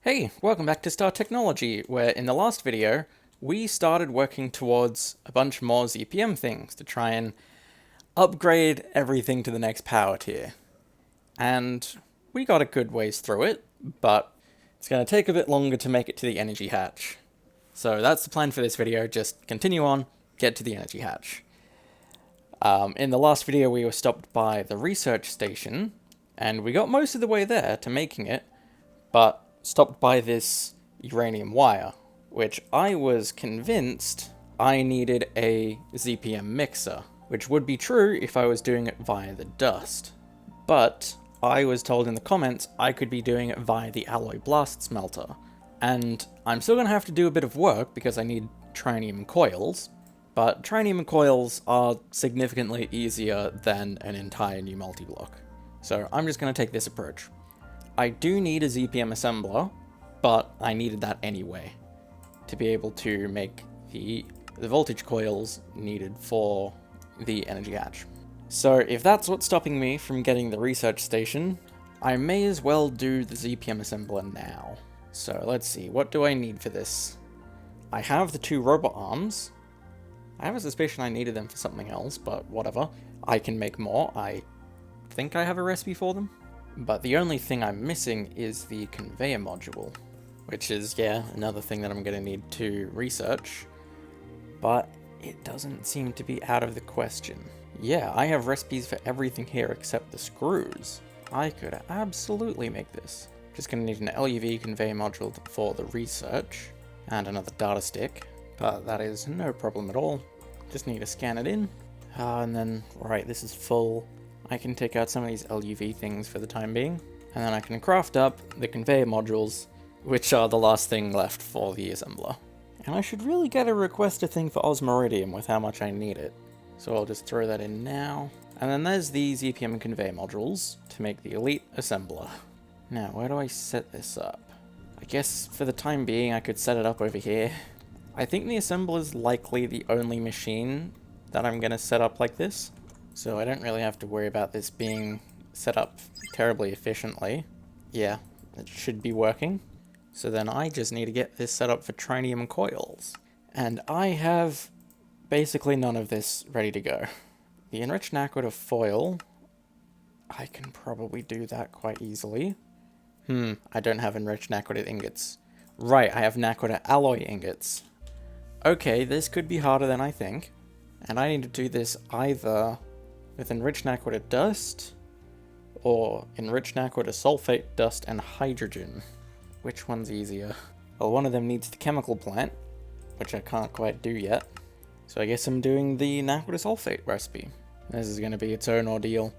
Hey, welcome back to Star Technology, where in the last video, we started working towards a bunch more ZPM things to try and upgrade everything to the next power tier. And we got a good ways through it, but it's going to take a bit longer to make it to the energy hatch. So that's the plan for this video, just continue on, get to the energy hatch. In the last video, we were stopped by the research station, and we got most of the way there to making it, but stopped by this uranium wire, which I was convinced I needed a ZPM mixer, which would be true if I was doing it via the dust. But I was told in the comments I could be doing it via the alloy blast smelter, and I'm still going to have to do a bit of work because I need trinium coils, but trinium coils are significantly easier than an entire new multi-block. So I'm just going to take this approach. I do need a ZPM assembler, but I needed that anyway to be able to make the voltage coils needed for the energy hatch. So if that's what's stopping me from getting the research station, I may as well do the ZPM assembler now. So let's see, what do I need for this? I have the two robot arms. I have a suspicion I needed them for something else, but whatever. I can make more. I think I have a recipe for them. But the only thing I'm missing is the conveyor module, which is, yeah, another thing that I'm going to need to research. But it doesn't seem to be out of the question. Yeah, I have recipes for everything here except the screws. I could absolutely make this. Just going to need an LUV conveyor module for the research, and another data stick, but that is no problem at all. Just need to scan it in, and then, right, this is full. I can take out some of these LUV things for the time being, and then I can craft up the conveyor modules, which are the last thing left for the assembler. And I should really get a requester thing for osmiridium with how much I need it. So I'll just throw that in now. And then there's the ZPM conveyor modules to make the elite assembler. Now, where do I set this up? I guess for the time being I could set it up over here. I think the assembler is likely the only machine that I'm going to set up like this. So I don't really have to worry about this being set up terribly efficiently. Yeah, it should be working. So then I just need to get this set up for trinium coils. And I have basically none of this ready to go. The enriched naquita foil, I can probably do that quite easily. I don't have enriched naquita ingots. Right, I have naquita alloy ingots. Okay, this could be harder than I think. And I need to do this either with enriched naquita dust, or enriched naquita sulfate, dust, and hydrogen. Which one's easier? Well, one of them needs the chemical plant, which I can't quite do yet. So I guess I'm doing the naquita sulfate recipe. This is going to be its own ordeal.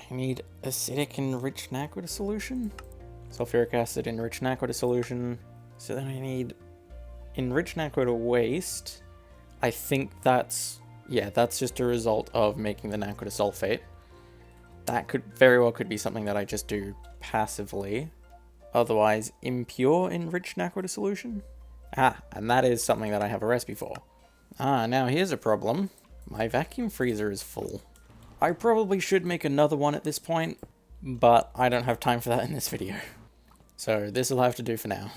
I need acidic enriched naquita solution, sulfuric acid enriched naquita solution. So then I need enriched naquita waste. I think that's just a result of making the naquita sulfate. That could very well be something that I just do passively. Otherwise, impure enriched naquita solution. And that is something that I have a recipe for. Now here's a problem. My vacuum freezer is full. I probably should make another one at this point, but I don't have time for that in this video. So this will have to do for now.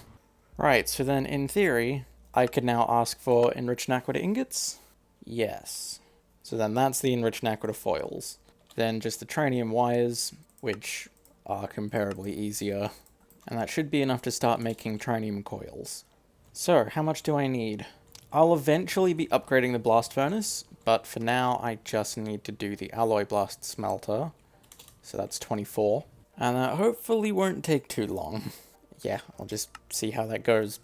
Right, so then in theory, I could now ask for enriched naquita ingots. Yes. So then that's the enriched naquita foils. Then just the trinium wires, which are comparably easier. And that should be enough to start making trinium coils. So, how much do I need? I'll eventually be upgrading the blast furnace, but for now I just need to do the alloy blast smelter. So that's 24. And that hopefully won't take too long. Yeah, I'll just see how that goes.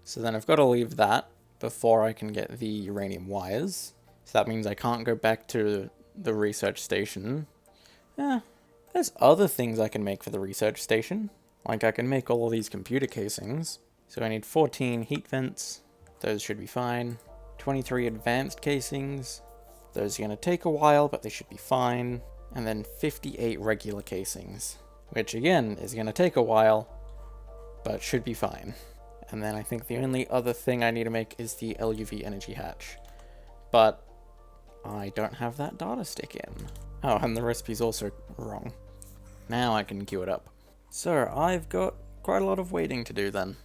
So then I've got to leave that before I can get the uranium wires. So that means I can't go back to the research station. There's other things I can make for the research station. Like I can make all of these computer casings. So I need 14 heat vents. Those should be fine. 23 advanced casings. Those are going to take a while, but they should be fine. And then 58 regular casings, which again is going to take a while, but should be fine. And then I think the only other thing I need to make is the LUV energy hatch. But I don't have that data stick in. Oh, and the recipe's also wrong. Now I can queue it up. So I've got quite a lot of waiting to do then.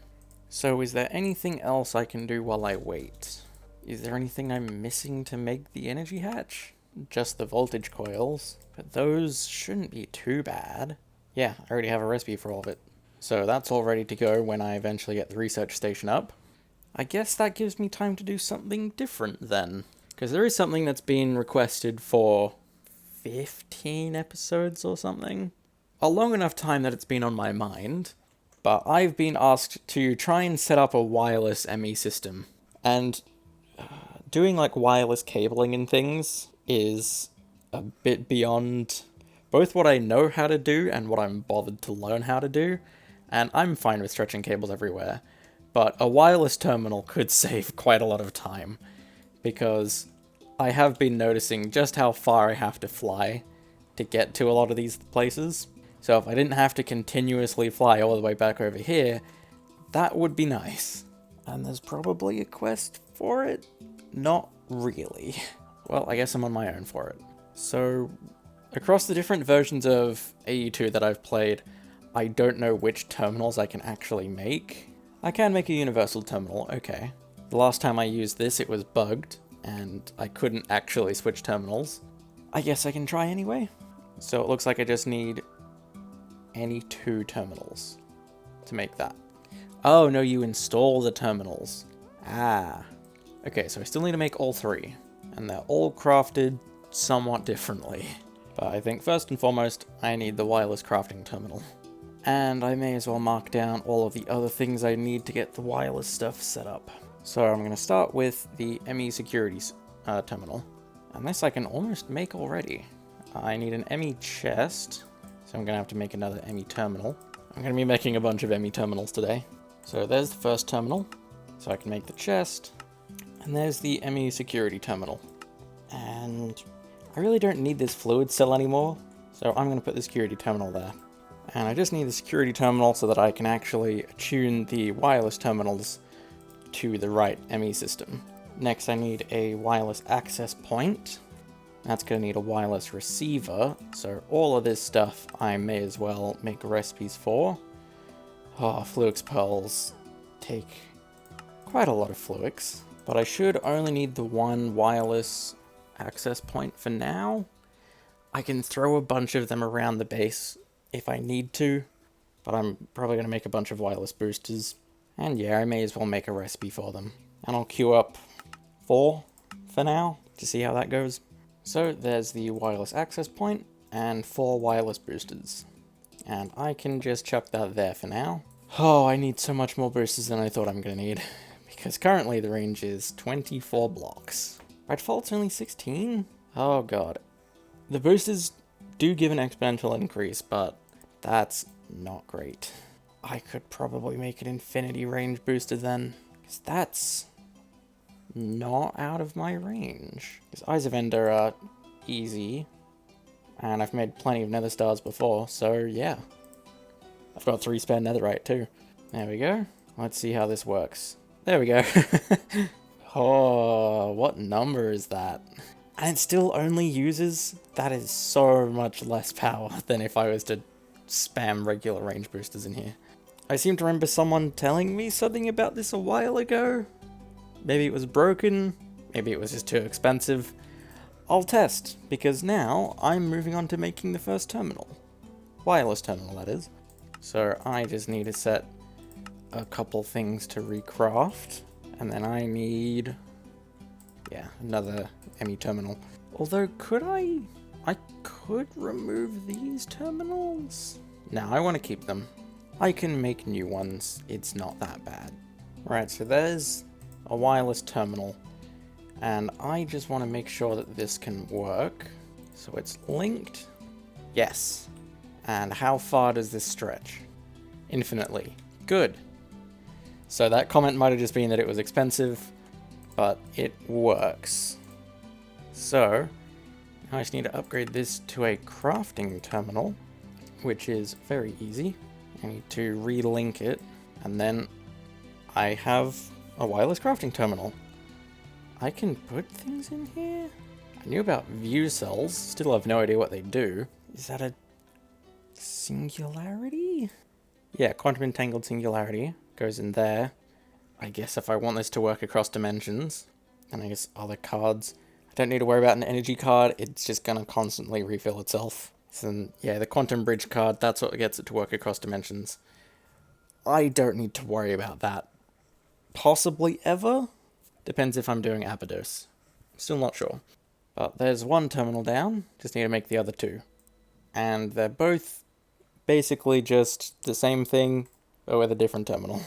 So is there anything else I can do while I wait? Is there anything I'm missing to make the energy hatch? Just the voltage coils, but those shouldn't be too bad. Yeah, I already have a recipe for all of it. So that's all ready to go when I eventually get the research station up. I guess that gives me time to do something different then. Because there is something that's been requested for 15 episodes or something. A long enough time that it's been on my mind. But I've been asked to try and set up a wireless ME system. And doing like wireless cabling and things is a bit beyond both what I know how to do and what I'm bothered to learn how to do. And I'm fine with stretching cables everywhere. But a wireless terminal could save quite a lot of time. Because I have been noticing just how far I have to fly to get to a lot of these places. So if I didn't have to continuously fly all the way back over here, that would be nice. And there's probably a quest for it? Not really. Well, I guess I'm on my own for it. So, across the different versions of AE2 that I've played, I don't know which terminals I can actually make. I can make a universal terminal, okay. The last time I used this, it was bugged, and I couldn't actually switch terminals. I guess I can try anyway. So it looks like I just need any 2 terminals to make that. Oh, no, you install the terminals. Ah. Okay, so I still need to make all 3, and they're all crafted somewhat differently. But I think first and foremost, I need the wireless crafting terminal. And I may as well mark down all of the other things I need to get the wireless stuff set up. So I'm going to start with the ME security terminal. And this I can almost make already. I need an ME chest, so I'm going to have to make another ME terminal. I'm going to be making a bunch of ME terminals today. So there's the first terminal, so I can make the chest. And there's the ME security terminal. And I really don't need this fluid cell anymore, so I'm going to put the security terminal there. And I just need the security terminal so that I can actually tune the wireless terminals to the right ME system. Next I need a wireless access point. That's going to need a wireless receiver, so all of this stuff I may as well make recipes for. Oh, Fluix pearls take quite a lot of Fluix, but I should only need the one wireless access point for now. I can throw a bunch of them around the base if I need to, but I'm probably going to make a bunch of wireless boosters. And yeah, I may as well make a recipe for them. And I'll queue up 4 for now to see how that goes. So there's the wireless access point and 4 wireless boosters. And I can just chuck that there for now. Oh, I need so much more boosters than I thought I'm going to need. Because currently the range is 24 blocks. By default it's only 16? Oh god. The boosters do give an exponential increase, but that's not great. I could probably make an infinity range booster then, because that's not out of my range. Because Eyes of Ender are easy, and I've made plenty of nether stars before, so yeah. I've got 3 spare netherite too. There we go. Let's see how this works. There we go. Oh, what number is that? And it still only uses? That is so much less power than if I was to spam regular range boosters in here. I seem to remember someone telling me something about this a while ago. Maybe it was broken, maybe it was just too expensive. I'll test, because now I'm moving on to making the first terminal. Wireless terminal, that is. So I just need to set a couple things to recraft, and then I need, yeah, another ME terminal. Although, could I could remove these terminals? No, I want to keep them. I can make new ones, it's not that bad. Right, so there's a wireless terminal, and I just want to make sure that this can work. So it's linked. Yes. And how far does this stretch? Infinitely. Good. So that comment might have just been that it was expensive, but it works. So I just need to upgrade this to a crafting terminal, which is very easy. I need to relink it, and then I have a wireless crafting terminal. I can put things in here? I knew about view cells, still have no idea what they do. Is that a singularity? Yeah, quantum entangled singularity goes in there. I guess if I want this to work across dimensions, then I guess other cards. I don't need to worry about an energy card, it's just going to constantly refill itself. So then, yeah, the quantum bridge card, that's what gets it to work across dimensions. I don't need to worry about that. Possibly ever? Depends if I'm doing Abydos. Still not sure. But there's one terminal down, just need to make the other two. And they're both basically just the same thing, but with a different terminal.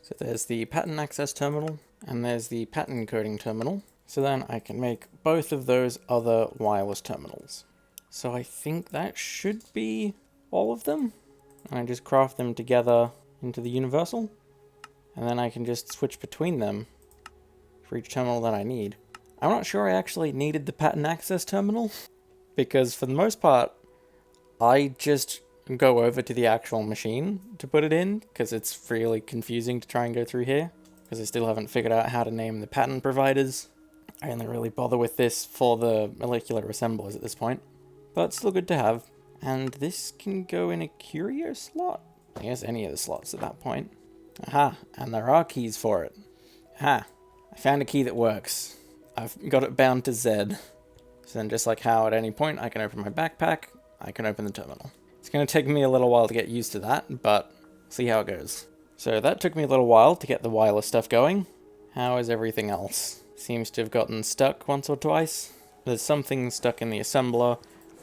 So there's the pattern access terminal, and there's the pattern encoding terminal. So then I can make both of those other wireless terminals. So I think that should be all of them. And I just craft them together into the universal. And then I can just switch between them for each terminal that I need. I'm not sure I actually needed the pattern access terminal, because for the most part, I just go over to the actual machine to put it in, because it's really confusing to try and go through here, because I still haven't figured out how to name the pattern providers. I only really bother with this for the molecular assemblers at this point, but it's still good to have. And this can go in a curio slot? I guess any of the slots at that point. Aha, and there are keys for it. Aha, I found a key that works. I've got it bound to Z. So then just like how at any point I can open my backpack, I can open the terminal. It's going to take me a little while to get used to that, but see how it goes. So that took me a little while to get the wireless stuff going. How is everything else? Seems to have gotten stuck once or twice. There's something stuck in the assembler.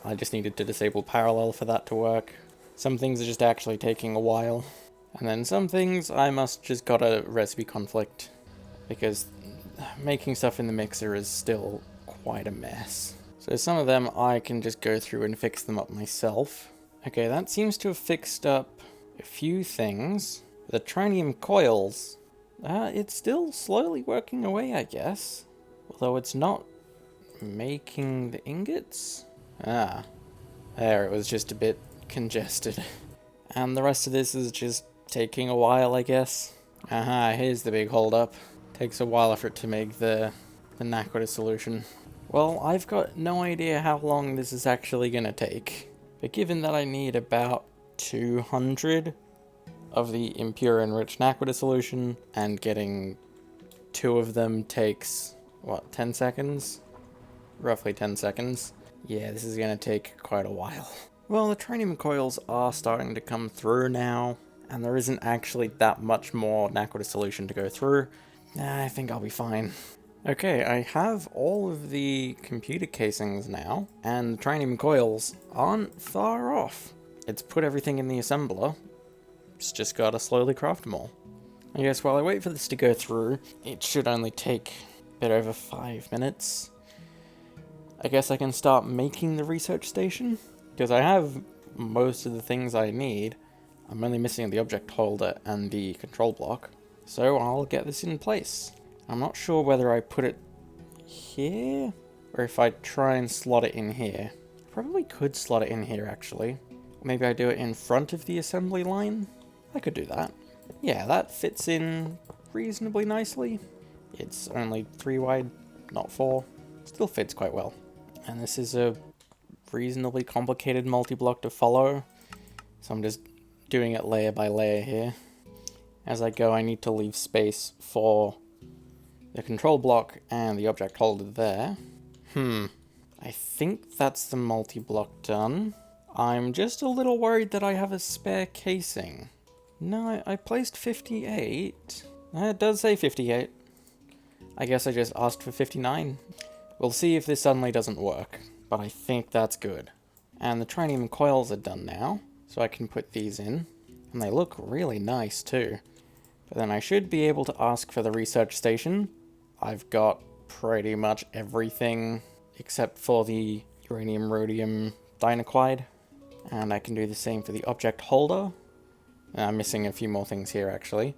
I just needed to disable parallel for that to work. Some things are just actually taking a while. And then some things I must just got a recipe conflict, because making stuff in the mixer is still quite a mess. So some of them I can just go through and fix them up myself. Okay, that seems to have fixed up a few things. The trinium coils, it's still slowly working away, I guess. Although it's not making the ingots. There, it was just a bit congested. And the rest of this is just taking a while, I guess. Aha, here's the big holdup. Takes a while for it to make the Naquita solution. Well, I've got no idea how long this is actually going to take. But given that I need about 200 of the impure enriched Naquita solution, and getting 2 of them takes, what, 10 seconds? Roughly 10 seconds. Yeah, this is going to take quite a while. Well, the trinium coils are starting to come through now, and there isn't actually that much more Naquita solution to go through. I think I'll be fine. Okay, I have all of the computer casings now, and the trinium coils aren't far off. It's put everything in the assembler. It's just gotta slowly craft them all. I guess while I wait for this to go through, it should only take a bit over 5 minutes. I guess I can start making the research station, because I have most of the things I need. I'm only missing the object holder and the control block, so I'll get this in place. I'm not sure whether I put it here, or if I try and slot it in here. Probably could slot it in here, actually. Maybe I do it in front of the assembly line? I could do that. Yeah, that fits in reasonably nicely. It's only 3 wide, not 4. Still fits quite well. And this is a reasonably complicated multi-block to follow, so I'm just doing it layer by layer here. As I go, I need to leave space for the control block and the object holder there. I think that's the multi-block done. I'm just a little worried that I have a spare casing. No, I placed 58. It does say 58. I guess I just asked for 59. We'll see if this suddenly doesn't work, but I think that's good. And the trinium coils are done now, so I can put these in. And they look really nice too. But then I should be able to ask for the research station. I've got pretty much everything except for the uranium-rhodium dinoquide. And I can do the same for the object holder. I'm missing a few more things here actually,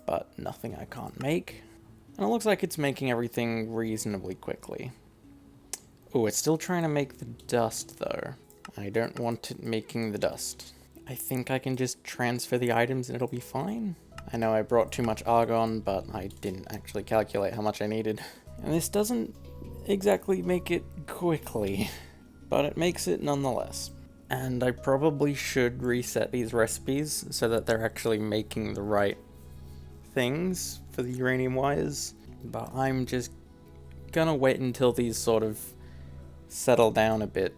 but nothing I can't make. And it looks like it's making everything reasonably quickly. Oh, it's still trying to make the dust though. I don't want it making the dust. I think I can just transfer the items and it'll be fine. I know I brought too much argon, but I didn't actually calculate how much I needed. And this doesn't exactly make it quickly, but it makes it nonetheless. And I probably should reset these recipes so that they're actually making the right things for the uranium wires. But I'm just gonna wait until these sort of settle down a bit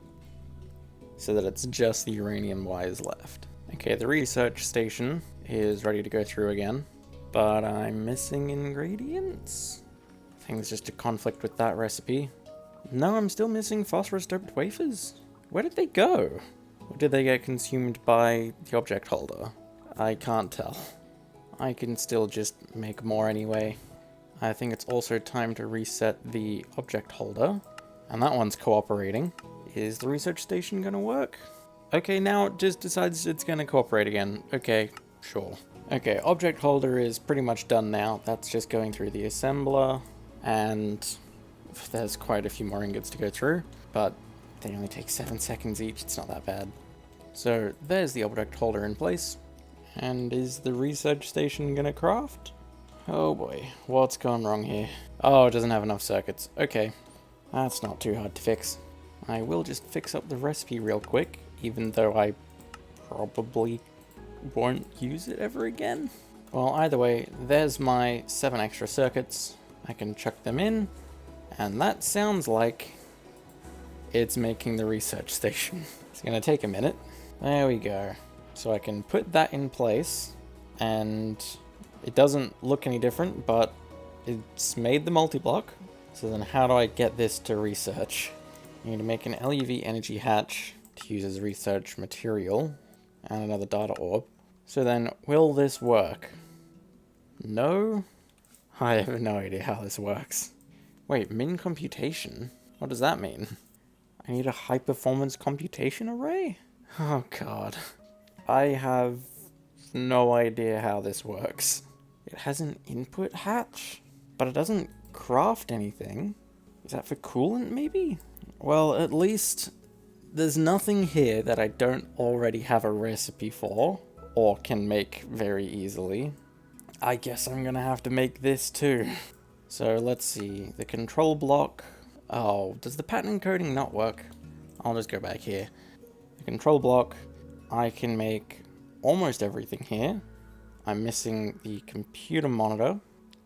so that it's just the uranium wires left. Okay, the research station is ready to go through again, but I'm missing ingredients. Things just a conflict with that recipe. No, I'm still missing phosphorus doped wafers. Where did they go? Or did they get consumed by the object holder? I can't tell. I can still just make more anyway. I think it's also time to reset the object holder. And that one's cooperating. Is the research station gonna work? Okay, now it just decides it's gonna cooperate again. Okay, sure. Okay, object holder is pretty much done now. That's just going through the assembler. And there's quite a few more ingots to go through. But they only take 7 seconds each. It's not that bad. So there's the object holder in place. And is the research station gonna craft? Oh boy, what's gone wrong here? Oh, it doesn't have enough circuits. Okay, that's not too hard to fix. I will just fix up the recipe real quick, even though I probably won't use it ever again. Well, either way, there's my 7 extra circuits. I can chuck them in, and that sounds like it's making the research station. It's gonna take a minute. There we go. So I can put that in place, and it doesn't look any different, but it's made the multi-block. So then how do I get this to research? I need to make an LUV energy hatch to use as research material, and another data orb. So then, will this work? No? I have no idea how this works. Wait, min computation? What does that mean? I need a high performance computation array? Oh god. I have no idea how this works. It has an input hatch, but it doesn't craft anything. Is that for coolant, maybe? Well, at least there's nothing here that I don't already have a recipe for, or can make very easily. I guess I'm gonna have to make this too. So let's see, the control block. Oh, does the pattern encoding not work? I'll just go back here. The control block, I can make almost everything here. I'm missing the computer monitor,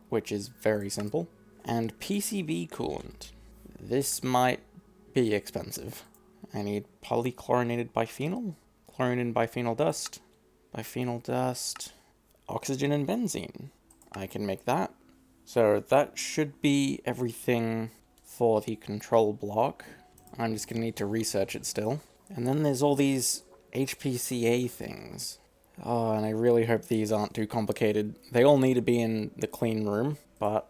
which is very simple, and PCB coolant. This might be expensive. I need polychlorinated biphenyl, chlorine and biphenyl dust, oxygen and benzene. I can make that. So that should be everything for the control block. I'm just gonna need to research it still. And then there's all these HPCA things. Oh, and I really hope these aren't too complicated. They all need to be in the clean room, but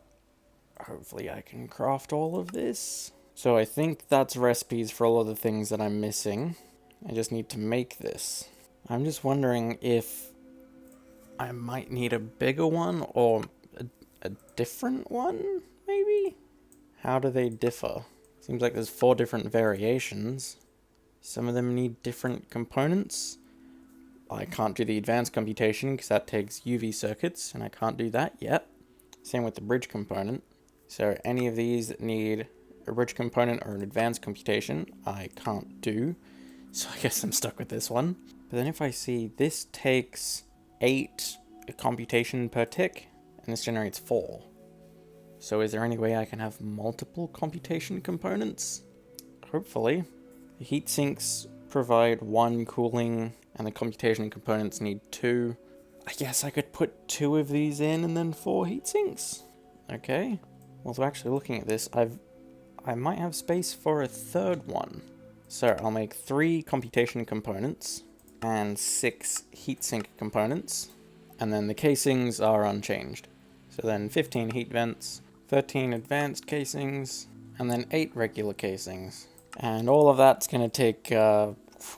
hopefully I can craft all of this. So I think that's recipes for all of the things that I'm missing. I just need to make this. I'm just wondering if I might need a bigger one or a different one, maybe? How do they differ? Seems like there's 4 different variations. Some of them need different components. I can't do the advanced computation because that takes UV circuits, and I can't do that yet. Same with the bridge component. So any of these that need a bridge component or an advanced computation, I can't do. So I guess I'm stuck with this one. But then if I see this takes 8 computation per tick, and this generates 4. So is there any way I can have multiple computation components? Hopefully. The heat sinks provide 1 cooling, and the computation components need 2. I guess I could put 2 of these in and then 4 heat sinks. Okay. Well, so actually looking at this, I might have space for a 3rd one. So I'll make 3 computation components and 6 heatsink components, and then the casings are unchanged. So then 15 heat vents, 13 advanced casings, and then 8 regular casings. And all of that's going to take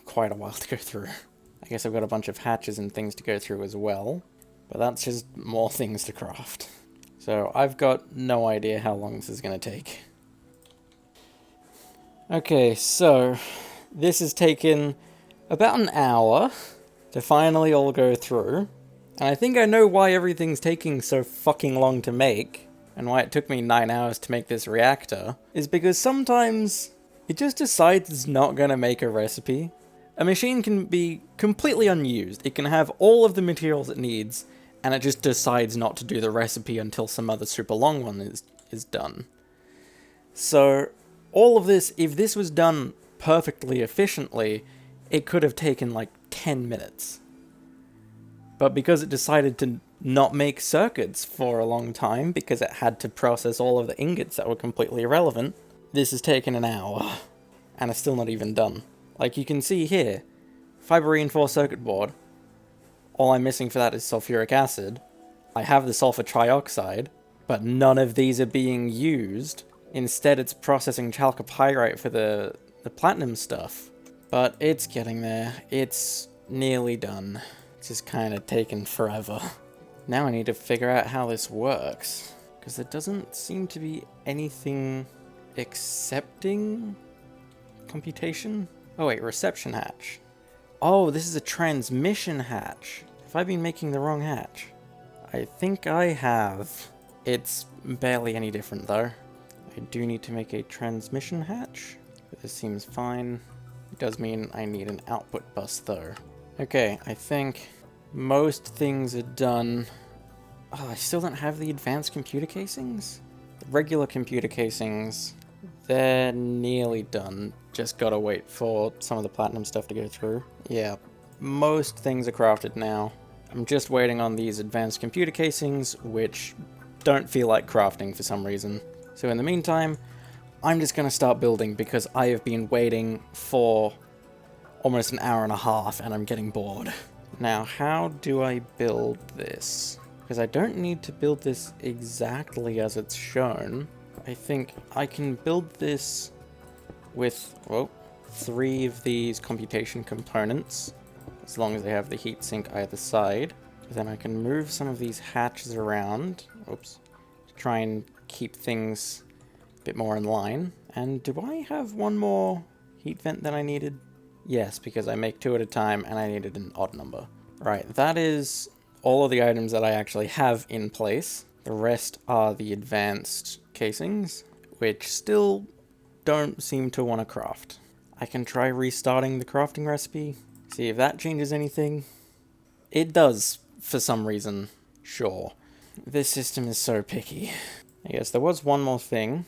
quite a while to go through. I guess I've got a bunch of hatches and things to go through as well, but that's just more things to craft. So I've got no idea how long this is going to take. Okay, so this has taken about an hour to finally all go through. And I think I know why everything's taking so fucking long to make, and why it took me 9 hours to make this reactor, is because sometimes it just decides it's not gonna make a recipe, A machine can be completely unused. It can have all of the materials it needs, and it just decides not to do the recipe until some other super long one is done. So, all of this, if this was done perfectly efficiently, it could have taken like 10 minutes. But because it decided to not make circuits for a long time, because it had to process all of the ingots that were completely irrelevant, this has taken an hour, and it's still not even done. Like you can see here, fiber reinforced circuit board. All I'm missing for that is sulfuric acid. I have the sulfur trioxide, but none of these are being used. Instead, it's processing chalcopyrite for the platinum stuff. But it's getting there. It's nearly done. It's just kind of taken forever. Now I need to figure out how this works, because there doesn't seem to be anything accepting computation. Oh wait, reception hatch. Oh, this is a transmission hatch. Have I been making the wrong hatch? I think I have. It's barely any different though. I do need to make a transmission hatch, but this seems fine. It does mean I need an output bus though. Okay, I think most things are done. Oh, I still don't have the advanced computer casings? The regular computer casings, they're nearly done. Just gotta wait for some of the platinum stuff to go through. Yeah, most things are crafted now. I'm just waiting on these advanced computer casings, which don't feel like crafting for some reason. So in the meantime, I'm just gonna start building because I have been waiting for almost an hour and a half and I'm getting bored. Now, how do I build this? Because I don't need to build this exactly as it's shown. I think I can build this with, well, 3 of these computation components, as long as they have the heatsink either side. Then I can move some of these hatches around, oops, to try and keep things a bit more in line. And do I have one more heat vent than I needed? Yes, because I make 2 at a time and I needed an odd number. Right, that is all of the items that I actually have in place. The rest are the advanced casings, which still don't seem to want to craft. I can try restarting the crafting recipe, see if that changes anything. It does, for some reason, sure. This system is so picky. I guess there was one more thing.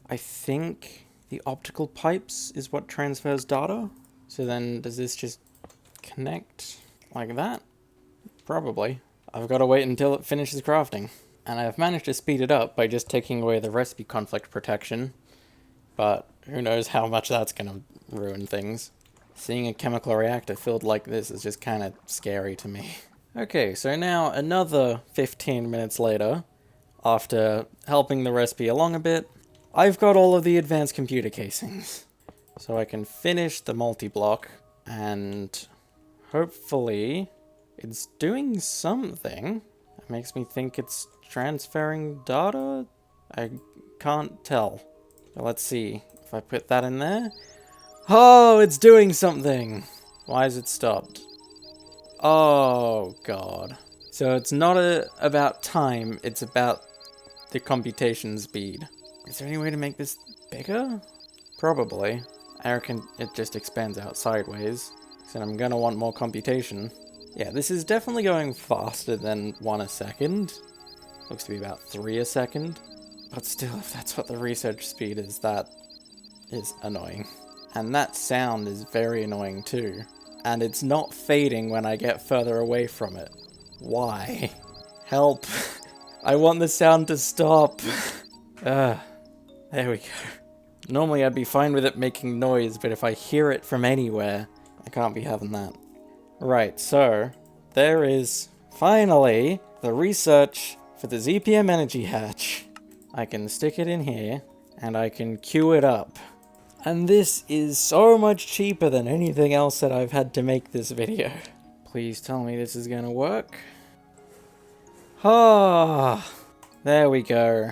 I think the optical pipes is what transfers data. So then does this just connect like that? Probably. I've got to wait until it finishes crafting. And I've managed to speed it up by just taking away the recipe conflict protection. But who knows how much that's going to ruin things. Seeing a chemical reactor filled like this is just kind of scary to me. Okay, so now another 15 minutes later, after helping the recipe along a bit, I've got all of the advanced computer casings. So I can finish the multi-block, and hopefully it's doing something. It makes me think it's transferring data? I can't tell. So let's see. If I put that in there... Oh, it's doing something! Why is it stopped? Oh, God. So it's not about time, it's about the computation speed. Is there any way to make this bigger? Probably. I reckon it just expands out sideways. So I'm gonna want more computation. Yeah, this is definitely going faster than 1 a second. Looks to be about 3 a second. But still, if that's what the research speed is, that is annoying. And that sound is very annoying too. And it's not fading when I get further away from it. Why? Help. I want the sound to stop. There we go. Normally I'd be fine with it making noise, but if I hear it from anywhere, I can't be having that. Right, so there is finally the research for the ZPM energy hatch. I can stick it in here, and I can queue it up. And this is so much cheaper than anything else that I've had to make this video. Please tell me this is gonna work. Ah, there we go.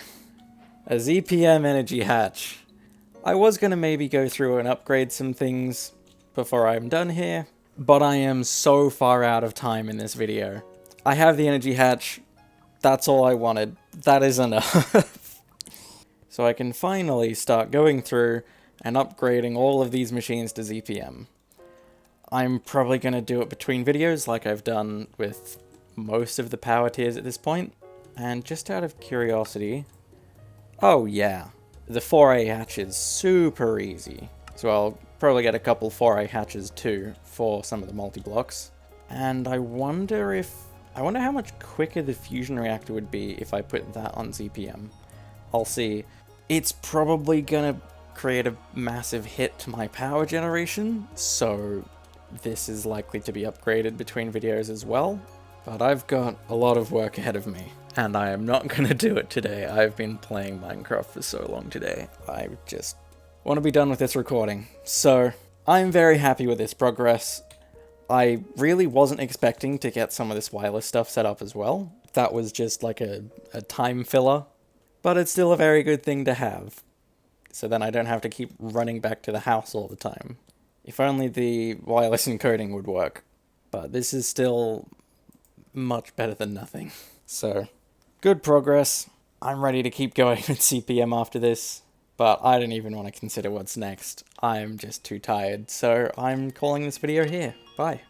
A ZPM energy hatch. I was gonna maybe go through and upgrade some things before I'm done here, but I am so far out of time in this video. I have the energy hatch. That's all I wanted. That is enough. So I can finally start going through and upgrading all of these machines to ZPM. I'm probably going to do it between videos like I've done with most of the power tiers at this point. And just out of curiosity, oh yeah, the 4A hatch is super easy. So I'll probably get a couple 4A hatches too for some of the multi-blocks. And I wonder how much quicker the fusion reactor would be if I put that on ZPM. I'll see. It's probably gonna create a massive hit to my power generation, so this is likely to be upgraded between videos as well. But I've got a lot of work ahead of me, and I am not gonna do it today. I've been playing Minecraft for so long today. I just want to be done with this recording. So, I'm very happy with this progress. I really wasn't expecting to get some of this wireless stuff set up as well. That was just like a time filler. But it's still a very good thing to have. So then I don't have to keep running back to the house all the time. If only the wireless encoding would work. But this is still much better than nothing. So, good progress. I'm ready to keep going with ZPM after this. But I don't even want to consider what's next. I'm just too tired. So I'm calling this video here. Bye.